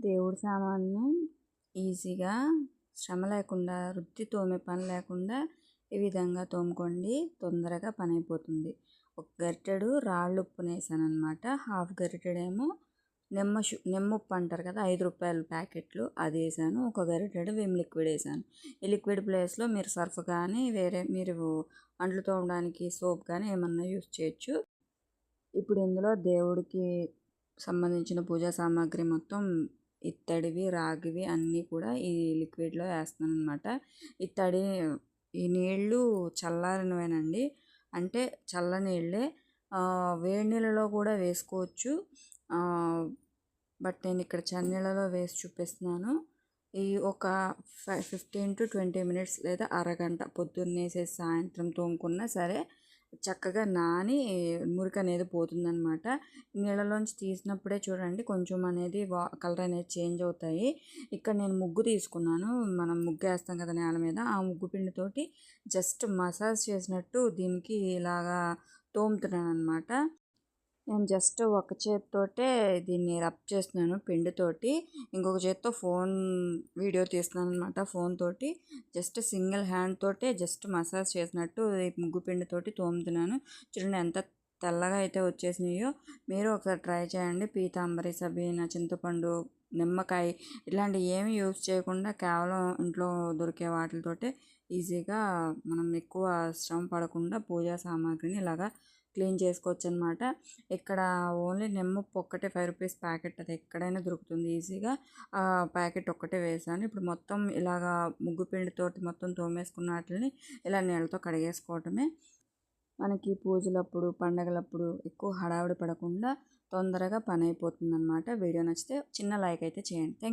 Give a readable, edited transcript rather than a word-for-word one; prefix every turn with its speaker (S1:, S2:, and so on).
S1: దేవుడి సామాన్ను ఈజీగా శ్రమ లేకుండా రుద్ది తోమే పని లేకుండా ఈ విధంగా తోముకోండి, తొందరగా పని అయిపోతుంది. ఒక గరిటెడు రాళ్ళు ఉప్పుని వేసాను అనమాట. హాఫ్ గరిటెడేమో నిమ్ముప్పు అంటారు కదా, 5 రూపాయల ప్యాకెట్లు అది వేసాను. ఒక గరిటెడు విమ్ లిక్విడ్ వేసాను. ఈ లిక్విడ్ ప్లేస్లో మీరు సర్ఫ్ కానీ వేరే మీరు అంట్లు తోమడానికి సోప్ కానీ ఏమన్నా యూస్ చేయొచ్చు. ఇప్పుడు ఇందులో దేవుడికి సంబంధించిన పూజా సామాగ్రి మొత్తం ఇత్తడివి రాగివి అన్నీ కూడా ఈ లిక్విడ్లో వేస్తున్నాను అనమాట. ఈ నీళ్ళు చల్లారినవేనండి, అంటే చల్ల నీళ్ళే. వేడి నీళ్ళలో కూడా వేసుకోవచ్చు, బట్ నేను ఇక్కడ చన్నీళ్ళలో వేసి చూపిస్తున్నాను. ఈ ఒక 15 to 20 మినిట్స్ లేదా అరగంట పొద్దున్నేసేసి సాయంత్రం తోముకున్నా సరే చక్కగా నాని మురికి అనేది పోతుందన్నమాట. నీళ్ళలోంచి తీసినప్పుడే చూడండి కొంచెం అనేది కలర్ అనేది చేంజ్ అవుతాయి. ఇక్కడ నేను ముగ్గు తీసుకున్నాను, మనం ముగ్గు వేస్తాం కదా నేల మీద, ఆ ముగ్గు పిండితోటి జస్ట్ మసాజ్ చేసినట్టు దీనికి ఇలాగా తోముతున్నాను అనమాట. నేను జస్ట్ ఒక చేతితోటే దీన్ని రబ్ చేస్తున్నాను పిండితోటి, ఇంకొక చేతితో వీడియో తీస్తున్నాను అనమాట. ఫోన్ తోటి జస్ట్ సింగిల్ హ్యాండ్ తోటే జస్ట్ మసాజ్ చేసినట్టు ముగ్గు పిండితోటి తోముతున్నాను. చూడండి ఎంత తెల్లగా అయితే వచ్చేసినాయో. మీరు ఒకసారి ట్రై చేయండి. పీతాంబరి, సబీనా, చింతపండు, నిమ్మకాయ ఇలాంటి ఏమి యూజ్ చేయకుండా కేవలం ఇంట్లో దొరికే వాటితోటే ఈజీగా మనం ఎక్కువ శ్రమ పడకుండా పూజా సామాగ్రిని ఇలాగా క్లీన్ చేసుకోవచ్చు అనమాట. ఇక్కడ ఓన్లీ నిమ్మప్పు ఒక్కటే 5 రూపీస్ ప్యాకెట్, అది ఎక్కడైనా దొరుకుతుంది ఈజీగా. ఆ ప్యాకెట్ ఒక్కటే వేసాను. ఇప్పుడు మొత్తం ఇలాగా ముగ్గు పిండితోటి మొత్తం తోమేసుకున్న వాటిని ఇలా నీళ్ళతో కడిగేసుకోవటమే. మనకి పూజలప్పుడు పండగలప్పుడు ఎక్కువ హడావిడి పడకుండా తొందరగా పని అయిపోతుంది అనమాట. వీడియో నచ్చితే చిన్న లైక్ అయితే చేయండి.